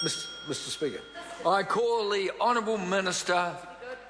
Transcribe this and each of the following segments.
Mr. Speaker, I call the Honourable Minister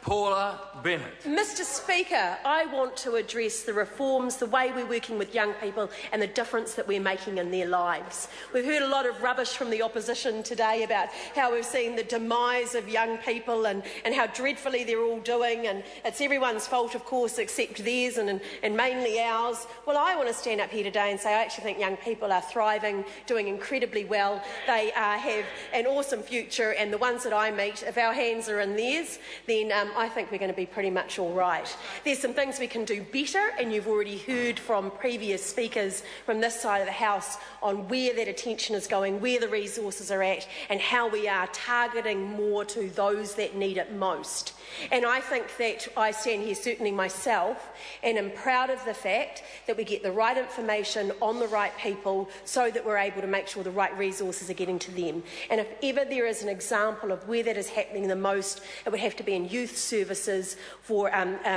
Paula Bennett. Mr. Speaker, I want to address the reforms, the way we're working with young people and the difference that we're making in their lives. We've heard a lot of rubbish from the opposition today about how we've seen the demise of young people and how dreadfully they're all doing, and it's everyone's fault, of course, except theirs and mainly ours. Well, I want to stand up here today and say I actually think young people are thriving, doing incredibly well. They have an awesome future, and the ones that I meet, if our hands are in theirs, then I think we're going to be pretty much all right. There's some things we can do better, and you've already heard from previous speakers from this side of the House on where that attention is going, where the resources are at, and how we are targeting more to those that need it most. And I think that I stand here, certainly myself, and am proud of the fact that we get the right information on the right people so that we're able to make sure the right resources are getting to them. And if ever there is an example of where that is happening the most, it would have to be in youth services for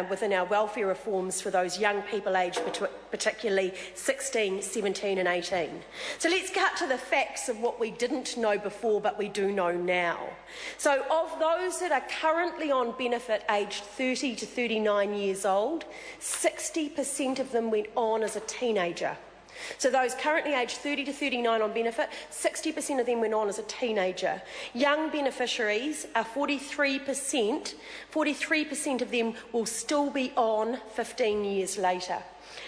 within our welfare reforms for those young people aged particularly 16, 17 and 18. So let's cut to the facts of what we didn't know before but we do know now. So of those that are currently on benefit aged 30 to 39 years old, 60% of them went on as a teenager. So those currently aged 30 to 39 on benefit, 60% of them went on as a teenager. Young beneficiaries are 43%. 43% of them will still be on 15 years later.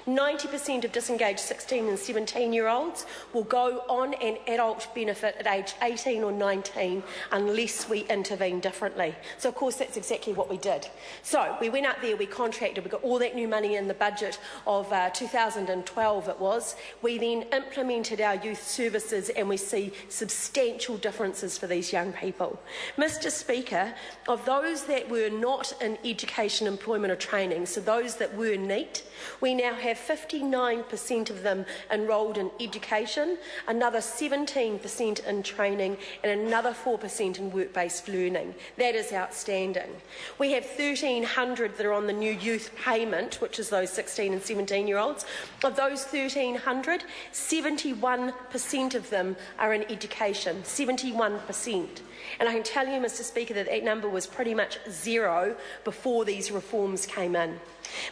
90% of disengaged 16 and 17-year-olds will go on an adult benefit at age 18 or 19 unless we intervene differently. So, of course, that's exactly what we did. So we went up there, we contracted, we got all that new money in the budget of 2012 it was. We then implemented our youth services and we see substantial differences for these young people. Mr. Speaker, of those that were not in education, employment or training, so those that were NEET, we now have 59% of them enrolled in education, another 17% in training and another 4% in work-based learning. That is outstanding. We have 1,300 that are on the new youth payment, which is those 16 and 17-year-olds. Of those 1,300, 71% of them are in education, 71%. And I can tell you, Mr. Speaker, that that number was pretty much zero before these reforms came in.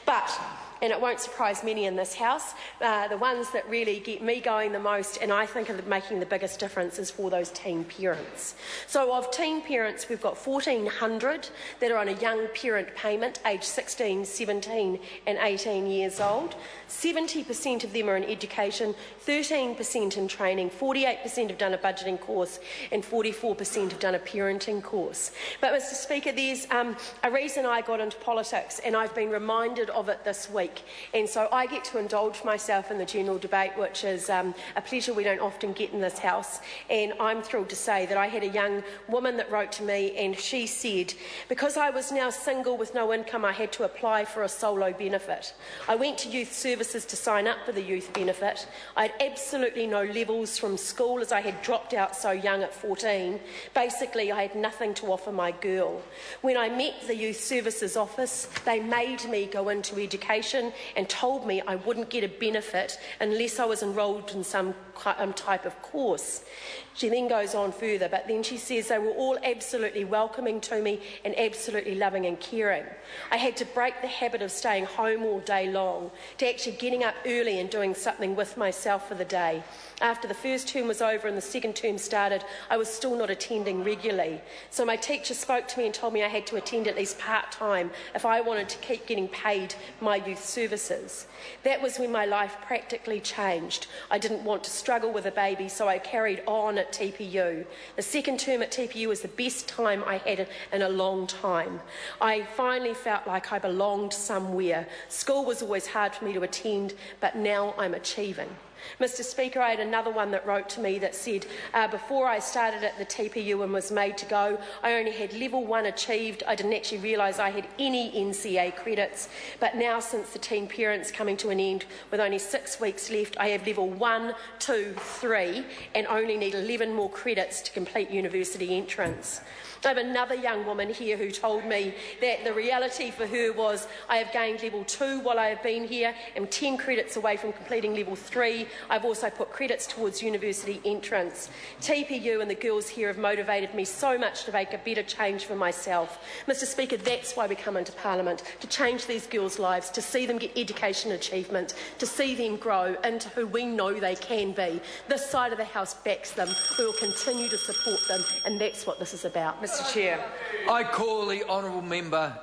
But, and it won't surprise many in this House, the ones that really get me going the most and I think are making the biggest difference is for those teen parents. So of teen parents, we've got 1,400 that are on a young parent payment, aged 16, 17 and 18 years old. 70% of them are in education, 13% in training, 48% have done a budgeting course and 44% have done a parenting course. But Mr. Speaker, there's a reason I got into politics and I've been reminded of it this week. And so I get to indulge myself in the general debate, which is a pleasure we don't often get in this House. And I'm thrilled to say that I had a young woman that wrote to me and she said, because I was now single with no income, I had to apply for a solo benefit. I went to youth services to sign up for the youth benefit. I had absolutely no levels from school as I had dropped out so young at 14. Basically, I had nothing to offer my girl. When I met the youth services office, they made me go into education and told me I wouldn't get a benefit unless I was enrolled in some type of course. She then goes on further, but then she says they were all absolutely welcoming to me and absolutely loving and caring. I had to break the habit of staying home all day long to actually getting up early and doing something with myself for the day. After the first term was over and the second term started, I was still not attending regularly. So my teacher spoke to me and told me I had to attend at least part-time if I wanted to keep getting paid my youth services. That was when my life practically changed. I didn't want to struggle with a baby, so I carried on at TPU. The second term at TPU was the best time I had in a long time. I finally felt like I belonged somewhere. School was always hard for me to attend, but now I'm achieving. Mr. Speaker, I had another one that wrote to me that said, before I started at the TPU and was made to go, I only had level 1 achieved. I didn't actually realise I had any NCA credits. But now, since the teen parents coming to an end with only 6 weeks left, I have level 1, 2, 3 and only need 11 more credits to complete university entrance. I have another young woman here who told me that the reality for her was I have gained level 2 while I have been here, am 10 credits away from completing level 3 I've also put credits towards university entrance. TPU and the girls here have motivated me so much to make a better change for myself. Mr Speaker, that's why we come into Parliament, to change these girls' lives, to see them get education achievement, to see them grow into who we know they can be. This side of the House backs them. We will continue to support them, and that's what this is about. Mr Chair. I call the honourable member